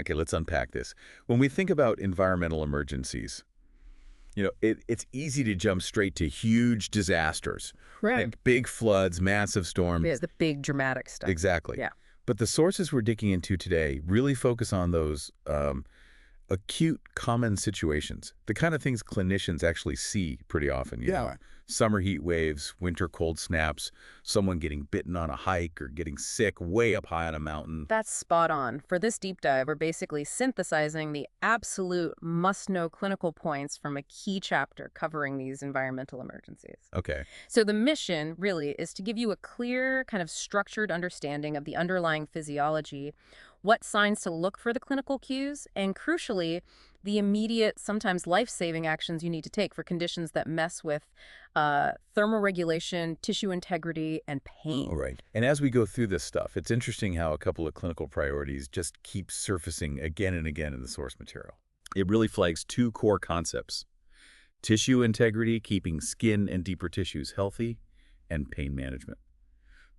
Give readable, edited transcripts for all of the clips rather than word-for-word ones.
Okay, let's unpack this. When we think about environmental emergencies, it's easy to jump straight to huge disasters, Right. like big floods, massive Yeah, storms. the big dramatic stuff. Exactly. Yeah. But the sources we're digging into today really focus on those acute, common situations, the kind of things clinicians actually see pretty often, Yeah. summer heat waves, winter cold snaps, someone getting bitten on a hike or getting sick way up high on a mountain. That's spot on. For this deep dive, we're basically synthesizing the absolute must-know clinical points from a key chapter covering these environmental emergencies. Okay. So the mission, really, is to give you a clear, kind of structured understanding of the underlying physiology, what signs to look for the clinical cues, and crucially, the immediate, sometimes life-saving actions you need to take for conditions that mess with thermoregulation, tissue integrity, and pain. All right. And as we go through this stuff, it's interesting how a couple of clinical priorities just keep surfacing again and again in the source material. It really flags two core concepts: tissue integrity, keeping skin and deeper tissues healthy, and pain management.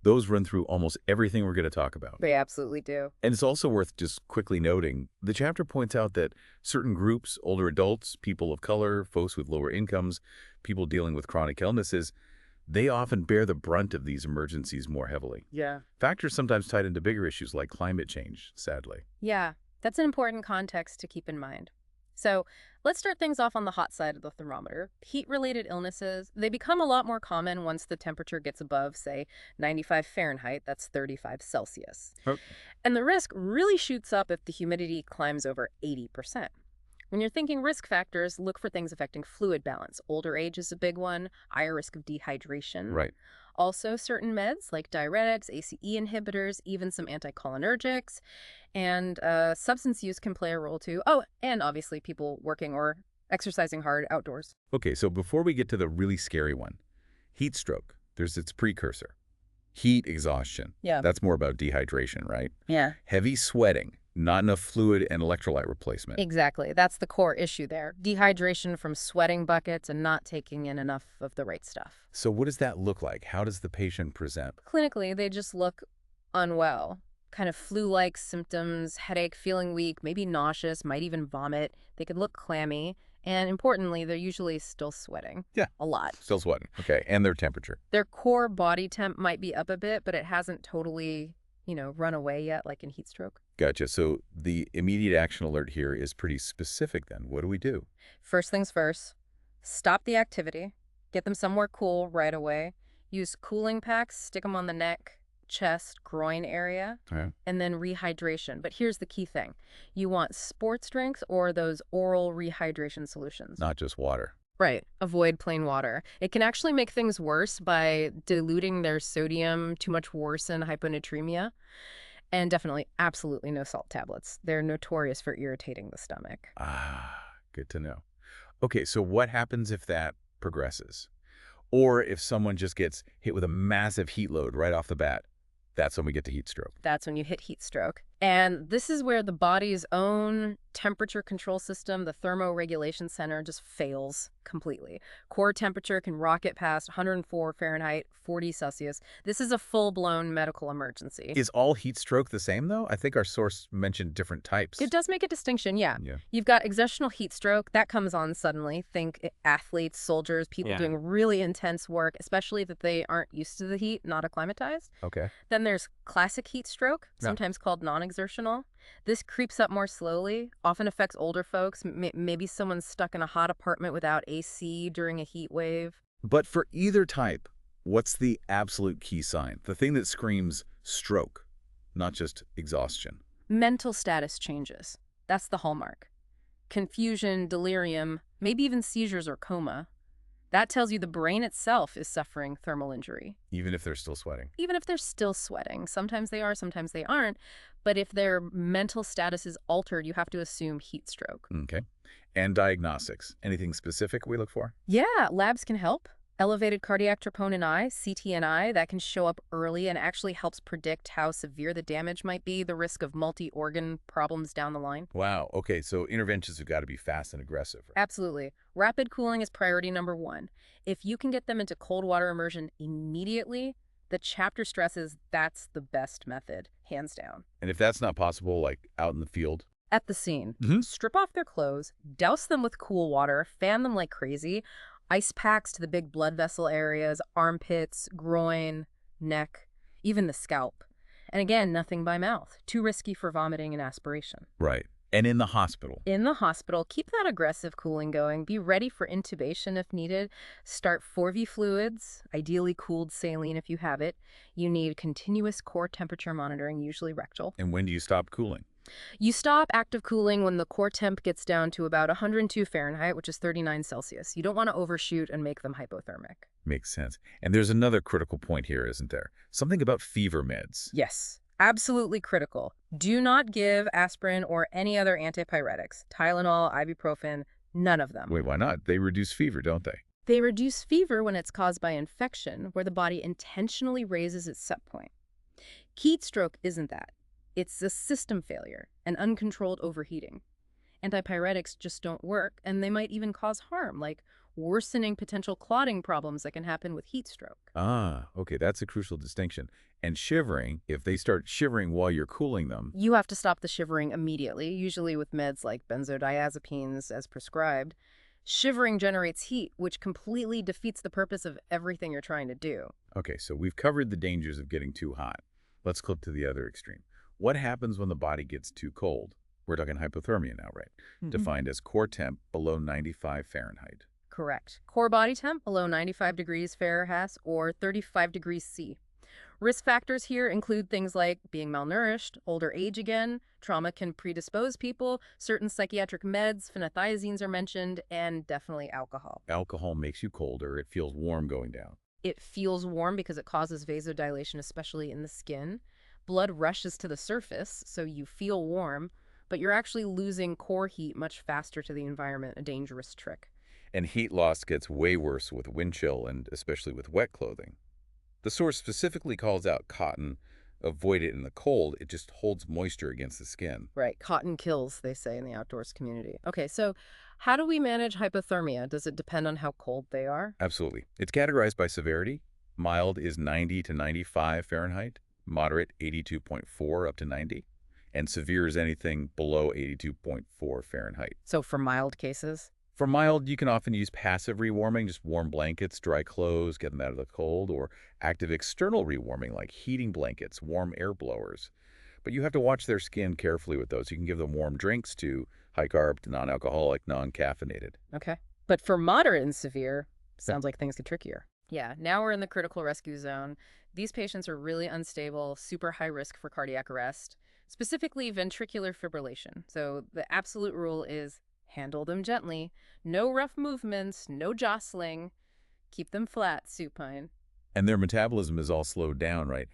Those run through almost everything we're going to talk about. They absolutely do. And it's also worth just quickly noting, the chapter points out that certain groups, older adults, people of color, folks with lower incomes, people dealing with chronic illnesses, they often bear the brunt of these emergencies more heavily. Yeah. Factors sometimes tied into bigger issues like climate change, sadly. Yeah, that's an important context to keep in mind. So let's start things off on the hot side of the thermometer. Heat-related illnesses, they become a lot more common once the temperature gets above, say, 95 Fahrenheit, that's 35 Celsius. Oh. And the risk really shoots up if the humidity climbs over 80%. When you're thinking risk factors, look for things affecting fluid balance. Older age is a big one, higher risk of dehydration. Right. Also, certain meds like diuretics, ACE inhibitors, even some anticholinergics, and substance use can play a role too. Oh, and obviously people working or exercising hard outdoors. Okay, so before we get to the really scary one, heat stroke, there's its precursor. Heat exhaustion. Yeah. That's more about dehydration, right? Yeah. Heavy sweating, not enough fluid and electrolyte replacement. Exactly. That's the core issue there. Dehydration from sweating buckets and not taking in enough of the right stuff. So what does that look like? How does the patient present? Clinically, they just look unwell. Kind of flu-like symptoms, headache, feeling weak, maybe nauseous, might even vomit. They could look clammy. And importantly, they're usually still sweating. Yeah. A lot. Still sweating. Okay, and their temperature. Their core body temp might be up a bit, but it hasn't totally, run away yet, like in heat stroke. Gotcha. So the immediate action alert here is pretty specific then. What do we do? First things first, stop the activity. Get them somewhere cool right away. Use cooling packs, stick them on the neck, chest, groin area, Yeah. and then rehydration. But here's the key thing. You want sports drinks or those oral rehydration solutions. Not just water. Right. Avoid plain water. It can actually make things worse by diluting their sodium, too much worsen hyponatremia. And definitely, absolutely no salt tablets. They're notorious for irritating the stomach. Ah, good to know. Okay, so what happens if that progresses? Or if someone just gets hit with a massive heat load right off the bat? That's when we get to heat stroke. That's when you hit heat stroke. And this is where the body's own temperature control system, the thermoregulation center, just fails completely. Core temperature can rocket past 104 Fahrenheit, 40 Celsius. This is a full-blown medical emergency. Is all heat stroke the same, though? I think our source mentioned different types. It does make a distinction, yeah. Yeah. You've got exertional heat stroke. That comes on suddenly. Think athletes, soldiers, people doing really intense work, especially that they aren't used to the heat, not acclimatized. Okay. Then there's classic heat stroke, Yeah. sometimes called non-exertional. This creeps up more slowly, often affects older folks. Maybe someone's stuck in a hot apartment without AC during a heat wave. But for either type, what's the absolute key sign? The thing that screams stroke, not just exhaustion. Mental status changes. That's the hallmark. Confusion, delirium, maybe even seizures or coma. That tells you the brain itself is suffering thermal injury. Even if they're still sweating. Even if they're still sweating. Sometimes they are, sometimes they aren't. But if their mental status is altered, you have to assume heat stroke. Okay. And diagnostics. Anything specific we look for? Yeah, labs can help. Elevated cardiac troponin I, CTNI, that can show up early and actually helps predict how severe the damage might be, the risk of multi-organ problems down the line. Wow. Okay, so interventions have got to be fast and aggressive. Right? Absolutely. Rapid cooling is priority number one. If you can get them into cold water immersion immediately, the chapter stresses that's the best method, hands down. And if that's not possible, like out in the field? At the scene, Hmm. strip off their clothes, douse them with cool water, fan them like crazy, ice packs to the big blood vessel areas, armpits, groin, neck, even the scalp. And again, nothing by mouth. Too risky for vomiting and aspiration. Right. And in the hospital. In the hospital, keep that aggressive cooling going. Be ready for intubation if needed. Start 4V fluids, ideally cooled saline if you have it. You need continuous core temperature monitoring, usually rectal. And when do you stop cooling? You stop active cooling when the core temp gets down to about 102 Fahrenheit, which is 39 Celsius. You don't want to overshoot and make them hypothermic. Makes sense. And there's another critical point here, isn't there? Something about fever meds. Yes, absolutely critical. Do not give aspirin or any other antipyretics. Tylenol, ibuprofen, none of them. Wait, why not? They reduce fever, don't they? They reduce fever when it's caused by infection, where the body intentionally raises its set point. Heat stroke isn't that. It's a system failure, an uncontrolled overheating. Antipyretics just don't work, and they might even cause harm, like worsening potential clotting problems that can happen with heat stroke. Ah, okay, that's a crucial distinction. And shivering, if they start shivering while you're cooling them. You have to stop the shivering immediately, usually with meds like benzodiazepines as prescribed. Shivering generates heat, which completely defeats the purpose of everything you're trying to do. Okay, so we've covered the dangers of getting too hot. Let's clip to the other extreme. What happens when the body gets too cold? We're talking hypothermia now, right? Defined as core temp below 95 Fahrenheit. Correct. Core body temp below 95 degrees Fahrenheit or 35 degrees C. Risk factors here include things like being malnourished, older age again, trauma can predispose people, certain psychiatric meds, phenothiazines are mentioned, and definitely alcohol. Alcohol makes you colder. It feels warm going down. It feels warm because it causes vasodilation, especially in the skin. Blood rushes to the surface, so you feel warm, but you're actually losing core heat much faster to the environment, a dangerous trick. And heat loss gets way worse with wind chill and especially with wet clothing. The source specifically calls out cotton. Avoid it in the cold. It just holds moisture against the skin. Right. Cotton kills, they say in the outdoors community. Okay, so how do we manage hypothermia? Does it depend on how cold they are? Absolutely. It's categorized by severity. Mild is 90 to 95 Fahrenheit. Moderate, 82.4 up to 90. And severe is anything below 82.4 Fahrenheit. So for mild cases? For mild, you can often use passive rewarming, just warm blankets, dry clothes, get them out of the cold, or active external rewarming like heating blankets, warm air blowers. But you have to watch their skin carefully with those. You can give them warm drinks to high-carb, non-alcoholic, non-caffeinated. Okay. But for moderate and severe, sounds like things get trickier. Yeah, now we're in the critical rescue zone. These patients are really unstable, super high risk for cardiac arrest, specifically ventricular fibrillation. So the absolute rule is handle them gently. No rough movements, no jostling. Keep them flat, supine. And their metabolism is all slowed down, right?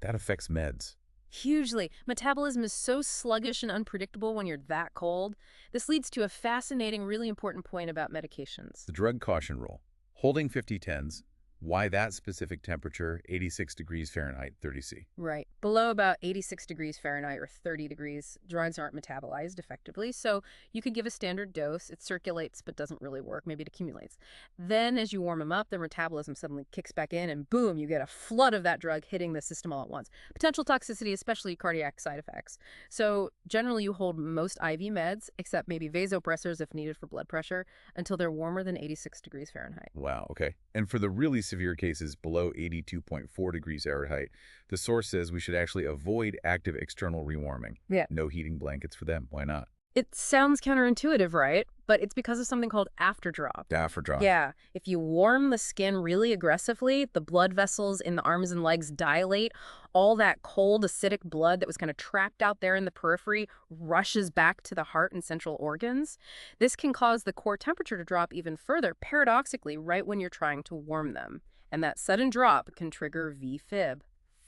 That affects meds. Hugely. Metabolism is so sluggish and unpredictable when you're that cold. This leads to a fascinating, really important point about medications. The drug caution rule. Holding 50-10s. Why that specific temperature, 86 degrees Fahrenheit, 30 C? Right. Below about 86 degrees Fahrenheit or 30 degrees, drugs aren't metabolized effectively. So you could give a standard dose. It circulates but doesn't really work. Maybe it accumulates. Then as you warm them up, their metabolism suddenly kicks back in and boom, you get a flood of that drug hitting the system all at once. Potential toxicity, especially cardiac side effects. So generally you hold most IV meds, except maybe vasopressors if needed for blood pressure, until they're warmer than 86 degrees Fahrenheit. Wow, okay. And for the really severe cases below 82.4 degrees Fahrenheit, the source says we should actually avoid active external rewarming. Yeah. No heating blankets for them. Why not? It sounds counterintuitive, right? But it's because of something called afterdrop. Afterdrop. Yeah. If you warm the skin really aggressively, the blood vessels in the arms and legs dilate. All that cold, acidic blood that was kind of trapped out there in the periphery rushes back to the heart and central organs. This can cause the core temperature to drop even further, paradoxically, right when you're trying to warm them. And that sudden drop can trigger VFib.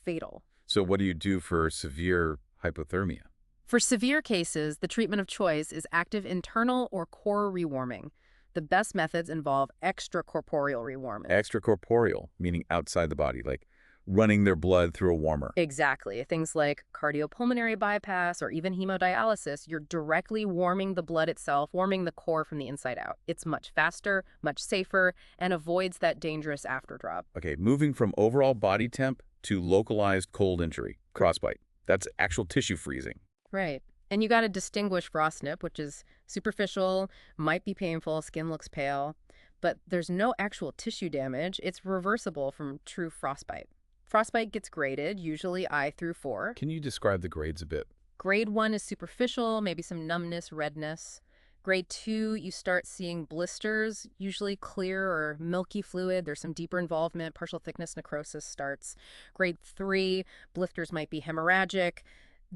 Fatal. So what do you do for severe hypothermia? For severe cases, the treatment of choice is active internal or core rewarming. The best methods involve extracorporeal rewarming. Extracorporeal, meaning outside the body, like running their blood through a warmer. Exactly. Things like cardiopulmonary bypass or even hemodialysis, you're directly warming the blood itself, warming the core from the inside out. It's much faster, much safer, and avoids that dangerous afterdrop. Okay, moving from overall body temp to localized cold injury, frostbite. That's actual tissue freezing. Right. And you got to distinguish frostnip, which is superficial, might be painful, skin looks pale, but there's no actual tissue damage. It's reversible from true frostbite. Frostbite gets graded, usually I through 4. Can you describe the grades a bit? Grade 1 is superficial, maybe some numbness, redness. Grade 2, you start seeing blisters, usually clear or milky fluid. There's some deeper involvement, partial thickness necrosis starts. Grade 3, blisters might be hemorrhagic,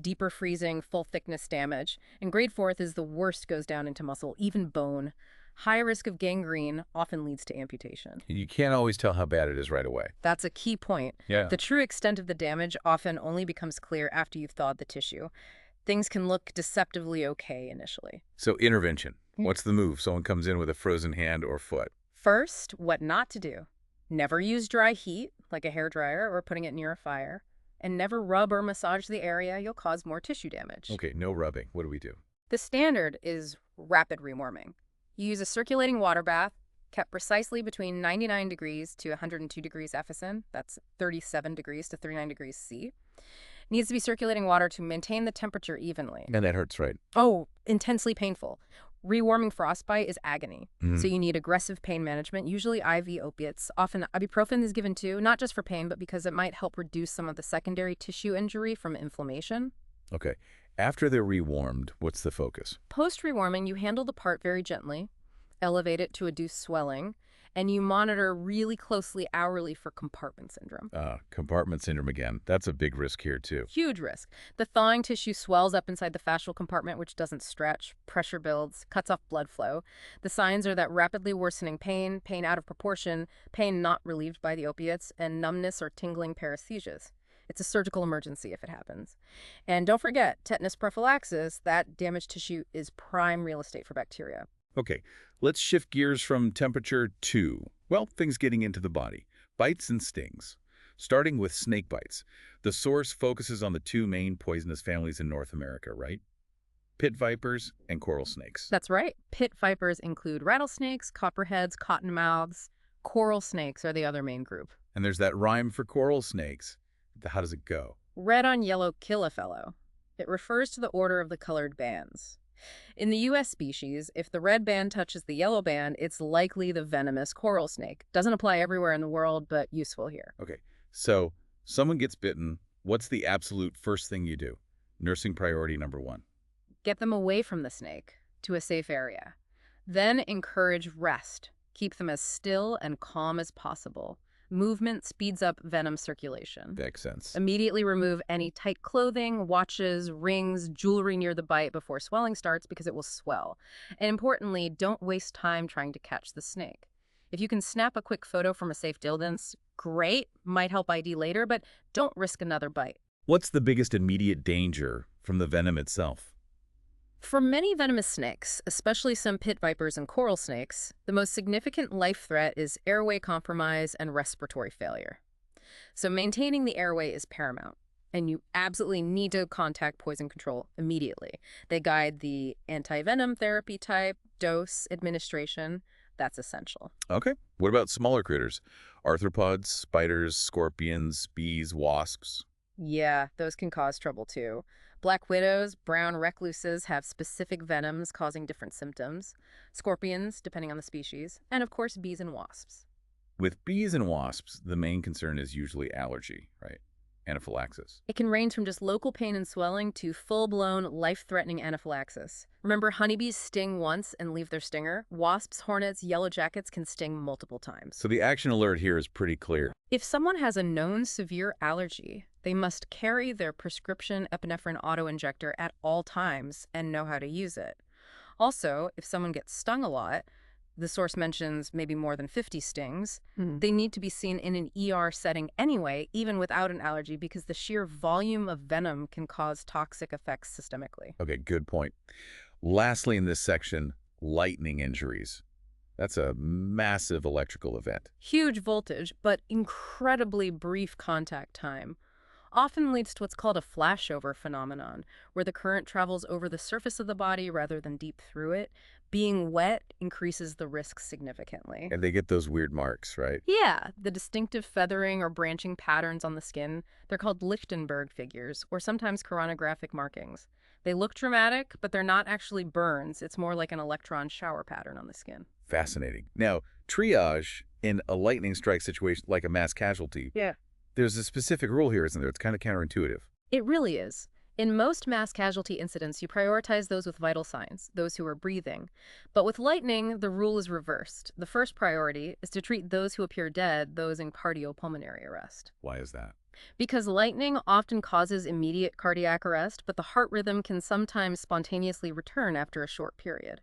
deeper freezing, full thickness damage. And grade 4 is the worst, goes down into muscle, even bone. High risk of gangrene often leads to amputation. You can't always tell how bad it is right away. That's a key point. Yeah. The true extent of the damage often only becomes clear after you've thawed the tissue. Things can look deceptively okay initially. So intervention. What's the move? Someone comes in with a frozen hand or foot. First, what not to do. Never use dry heat, like a hairdryer or putting it near a fire. And never rub or massage the area. You'll cause more tissue damage. Okay, no rubbing. What do we do? The standard is rapid rewarming. You use a circulating water bath kept precisely between 99 degrees to 102 degrees FSN. That's 37 degrees to 39 degrees C. Needs to be circulating water to maintain the temperature evenly. And that hurts, right? Oh, intensely painful. Rewarming frostbite is agony. So you need aggressive pain management, usually IV opiates. Often ibuprofen is given too, not just for pain, but because it might help reduce some of the secondary tissue injury from inflammation. Okay. After they're rewarmed, what's the focus? Post-rewarming, you handle the part very gently, elevate it to reduce swelling, and you monitor really closely hourly for compartment syndrome. Compartment syndrome again. That's a big risk here, too. Huge risk. The thawing tissue swells up inside the fascial compartment, which doesn't stretch. Pressure builds, cuts off blood flow. The signs are that rapidly worsening pain, pain out of proportion, pain not relieved by the opiates, and numbness or tingling paresthesias. It's a surgical emergency if it happens. And don't forget, tetanus prophylaxis, that damaged tissue is prime real estate for bacteria. Okay, let's shift gears from temperature to, well, things getting into the body. Bites and stings. Starting with snake bites. The source focuses on the 2 main poisonous families in North America, right? Pit vipers and coral snakes. That's right. Pit vipers include rattlesnakes, copperheads, cottonmouths. Coral snakes are the other main group. And there's that rhyme for coral snakes. How does it go? Red on yellow kill a fellow. It refers to the order of the colored bands. In the U.S. species, if the red band touches the yellow band, it's likely the venomous coral snake. Doesn't apply everywhere in the world, but useful here. Okay, so someone gets bitten. What's the absolute first thing you do? Nursing priority number 1. Get them away from the snake to a safe area. Then encourage rest. Keep them as still and calm as possible. Movement speeds up venom circulation. Makes sense. Immediately remove any tight clothing, watches, rings, jewelry near the bite before swelling starts because it will swell. And importantly, don't waste time trying to catch the snake. If you can snap a quick photo from a safe distance, great, might help ID later, but don't risk another bite. What's the biggest immediate danger from the venom itself? For many venomous snakes, especially some pit vipers and coral snakes, the most significant life threat is airway compromise and respiratory failure. So maintaining the airway is paramount, and you absolutely need to contact poison control immediately. They guide the anti-venom therapy type, dose, administration. That's essential. Okay. What about smaller critters? Arthropods, spiders, scorpions, bees, wasps? Yeah, those can cause trouble too. Black widows, brown recluses have specific venoms causing different symptoms. Scorpions, depending on the species, and of course bees and wasps. With bees and wasps, the main concern is usually allergy, right? Anaphylaxis. It can range from just local pain and swelling to full-blown, life-threatening anaphylaxis. Remember, honeybees sting once and leave their stinger? Wasps, hornets, yellow jackets can sting multiple times. So the action alert here is pretty clear. If someone has a known severe allergy, they must carry their prescription epinephrine autoinjector at all times and know how to use it. Also, if someone gets stung a lot, the source mentions maybe more than 50 stings, they need to be seen in an ER setting anyway, even without an allergy, because the sheer volume of venom can cause toxic effects systemically. Okay, good point. Lastly in this section, lightning injuries. That's a massive electrical event. Huge voltage, but incredibly brief contact time. Often leads to what's called a flashover phenomenon, where the current travels over the surface of the body rather than deep through it. Being wet increases the risk significantly. And they get those weird marks, right? Yeah, the distinctive feathering or branching patterns on the skin, they're called Lichtenberg figures, or sometimes coronographic markings. They look dramatic, but they're not actually burns. It's more like an electron shower pattern on the skin. Fascinating. Now, triage in a lightning strike situation like a mass casualty, Yeah. there's a specific rule here, isn't there? It's kind of counterintuitive. It really is. In most mass casualty incidents, you prioritize those with vital signs, those who are breathing. But with lightning, the rule is reversed. The first priority is to treat those who appear dead, those in cardiopulmonary arrest. Why is that? Because lightning often causes immediate cardiac arrest, but the heart rhythm can sometimes spontaneously return after a short period.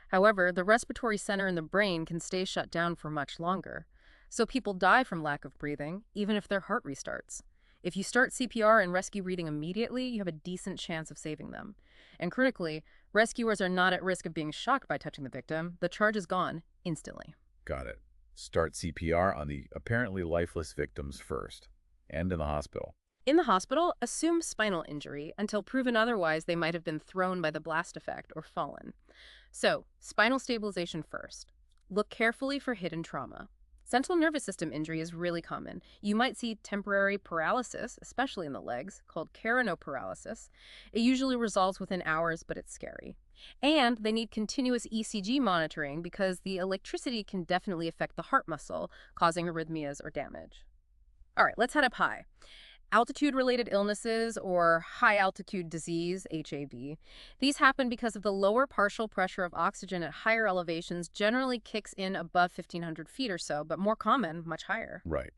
However, the respiratory center in the brain can stay shut down for much longer. So people die from lack of breathing, even if their heart restarts. If you start CPR and rescue breathing immediately, you have a decent chance of saving them. And critically, rescuers are not at risk of being shocked by touching the victim. The charge is gone instantly. Got it. Start CPR on the apparently lifeless victims first, and in the hospital. In the hospital, assume spinal injury. Until proven otherwise, they might have been thrown by the blast effect or fallen. So, spinal stabilization first. Look carefully for hidden trauma. Central nervous system injury is really common. You might see temporary paralysis, especially in the legs, called carinoparalysis. It usually resolves within hours, but it's scary. And they need continuous ECG monitoring because the electricity can definitely affect the heart muscle, causing arrhythmias or damage. All right, let's head up high. Altitude-related illnesses or high-altitude disease, HAD. These happen because of the lower partial pressure of oxygen at higher elevations generally kicks in above 1,500 feet or so, but more common, much higher. Right.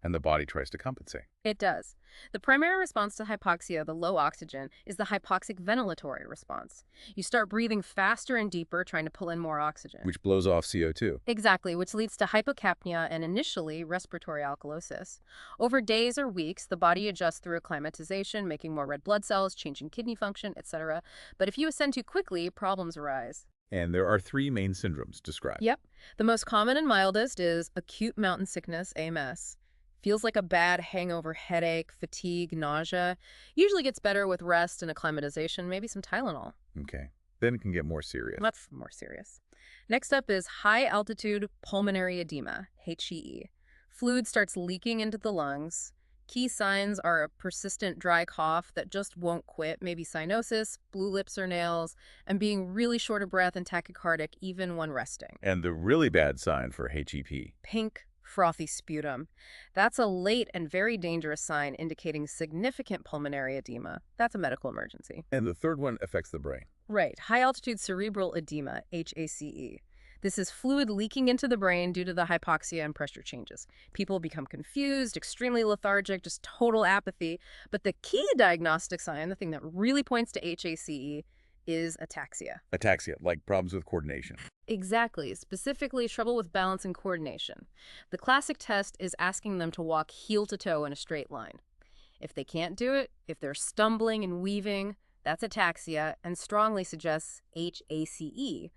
And the body tries to compensate. It does. The primary response to hypoxia, the low oxygen, is the hypoxic ventilatory response. You start breathing faster and deeper, trying to pull in more oxygen. Which blows off CO2. Exactly, which leads to hypocapnia and initially respiratory alkalosis. Over days or weeks, the body adjusts through acclimatization, making more red blood cells, changing kidney function, etc. But if you ascend too quickly, problems arise. And there are three main syndromes described. Yep. The most common and mildest is acute mountain sickness, AMS. Feels like a bad hangover, headache, fatigue, nausea. Usually gets better with rest and acclimatization, maybe some Tylenol. Okay. Then it can get more serious. Much more serious. Next up is high-altitude pulmonary edema, HEE. Fluid starts leaking into the lungs. Key signs are a persistent dry cough that just won't quit, maybe cyanosis, blue lips or nails, and being really short of breath and tachycardic even when resting. And the really bad sign for HEP. Pink, frothy sputum. That's a late and very dangerous sign indicating significant pulmonary edema. That's a medical emergency. And the third one affects the brain. Right. High-altitude cerebral edema, HACE. This is fluid leaking into the brain due to the hypoxia and pressure changes. People become confused, extremely lethargic, just total apathy. But the key diagnostic sign, the thing that really points to HACE, is ataxia. Ataxia, like problems with coordination. Exactly, specifically trouble with balance and coordination. The classic test is asking them to walk heel to toe in a straight line. If they can't do it, if they're stumbling and weaving, that's ataxia and strongly suggests HACE.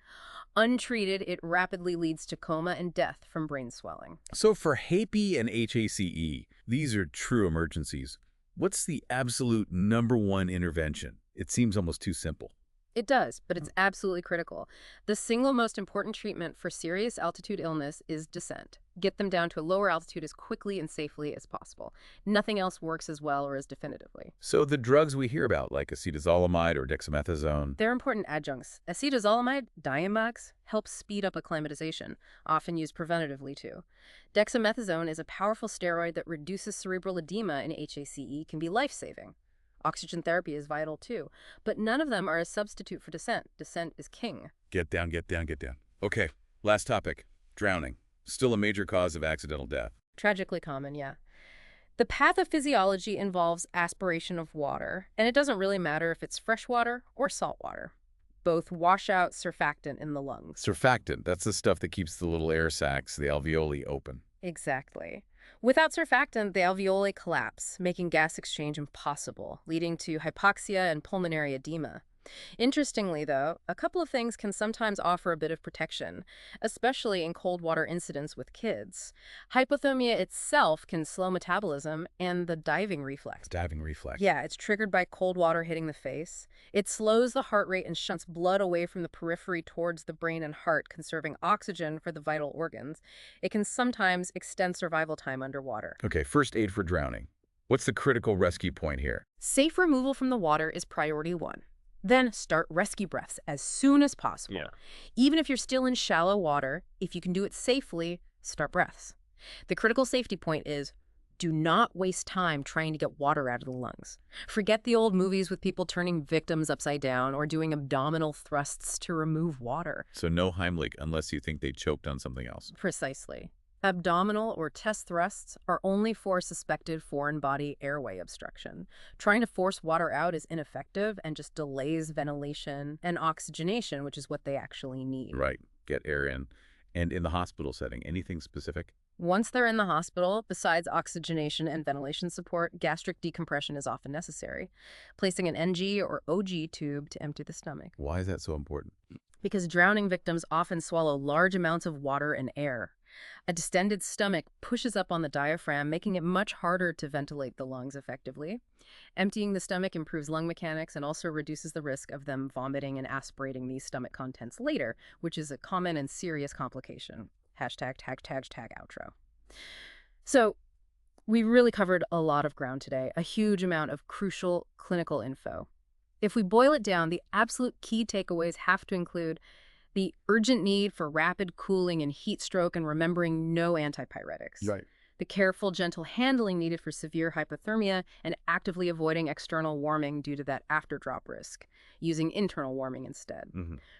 Untreated, it rapidly leads to coma and death from brain swelling. So for HAPE and HACE, these are true emergencies. What's the absolute #1 intervention? It seems almost too simple. It does, but it's absolutely critical. The single most important treatment for serious altitude illness is descent. Get them down to a lower altitude as quickly and safely as possible. Nothing else works as well or as definitively. So the drugs we hear about, like acetazolamide or dexamethasone, They're important adjuncts. Acetazolamide, Diamox, helps speed up acclimatization, often used preventatively too. Dexamethasone is a powerful steroid that reduces cerebral edema in HACE, can be life-saving. Oxygen therapy is vital too, but none of them are a substitute for descent. Descent is king. get down, get down, get down. Okay, last topic, drowning. Still a major cause of accidental death. Tragically common, yeah. The pathophysiology involves aspiration of water, and it doesn't really matter if it's fresh water or salt water. Both wash out surfactant in the lungs. Surfactant, that's the stuff that keeps the little air sacs, the alveoli, open. Exactly. Without surfactant, the alveoli collapse, making gas exchange impossible, leading to hypoxia and pulmonary edema. Interestingly, though, a couple of things can sometimes offer a bit of protection, especially in cold water incidents with kids. Hypothermia itself can slow metabolism and the diving reflex. Diving reflex. Yeah, it's triggered by cold water hitting the face. It slows the heart rate and shunts blood away from the periphery towards the brain and heart, conserving oxygen for the vital organs. It can sometimes extend survival time underwater. Okay, first aid for drowning. What's the critical rescue point here? Safe removal from the water is priority 1. Then start rescue breaths as soon as Yeah. possible. Even if you're still in shallow water, if you can do it safely, start breaths. The critical safety point is do not waste time trying to get water out of the lungs. Forget the old movies with people turning victims upside down or doing abdominal thrusts to remove water. So no Heimlich unless you think they choked on something else. Precisely. Abdominal or chest thrusts are only for suspected foreign body airway obstruction. Trying to force water out is ineffective and just delays ventilation and oxygenation, which is what they actually need. Right. Get air in. And in the hospital setting, anything specific? Once they're in the hospital, besides oxygenation and ventilation support, gastric decompression is often necessary, placing an NG or OG tube to empty the stomach. Why is that so important? Because drowning victims often swallow large amounts of water and air. A distended stomach pushes up on the diaphragm, making it much harder to ventilate the lungs effectively. Emptying the stomach improves lung mechanics and also reduces the risk of them vomiting and aspirating these stomach contents later, which is a common and serious complication. Hashtag, outro. So, we really covered a lot of ground today, a huge amount of crucial clinical info. If we boil it down, the absolute key takeaways have to include the urgent need for rapid cooling and heat stroke and remembering no antipyretics. Right. The careful, gentle handling needed for severe hypothermia and actively avoiding external warming due to that after-drop risk, using internal warming instead.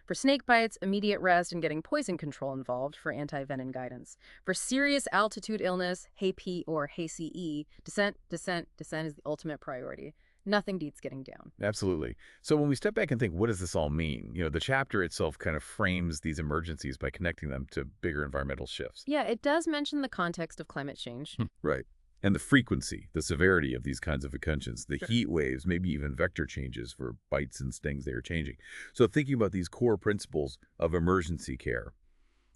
For snake bites, immediate rest and getting poison control involved for anti-venom guidance. For serious altitude illness, HAP or HACE, descent is the ultimate priority. Nothing beats getting down. Absolutely. So when we step back and think, what does this all mean? The chapter itself kind of frames these emergencies by connecting them to bigger environmental shifts. Yeah, it does mention the context of climate change. Right. And the frequency, the severity of these kinds of occurrences, the Sure. heat waves, maybe even vector changes for bites and stings they are changing. So thinking about these core principles of emergency care,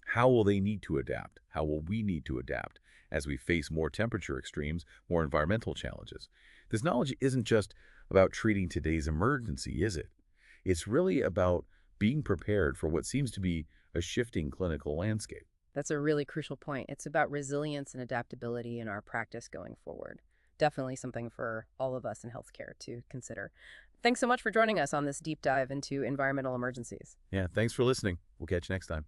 how will they need to adapt? How will we need to adapt as we face more temperature extremes, more environmental challenges? This knowledge isn't just about treating today's emergency, is it? It's really about being prepared for what seems to be a shifting clinical landscape. That's a really crucial point. It's about resilience and adaptability in our practice going forward. Definitely something for all of us in healthcare to consider. Thanks so much for joining us on this deep dive into environmental emergencies. Yeah, thanks for listening. We'll catch you next time.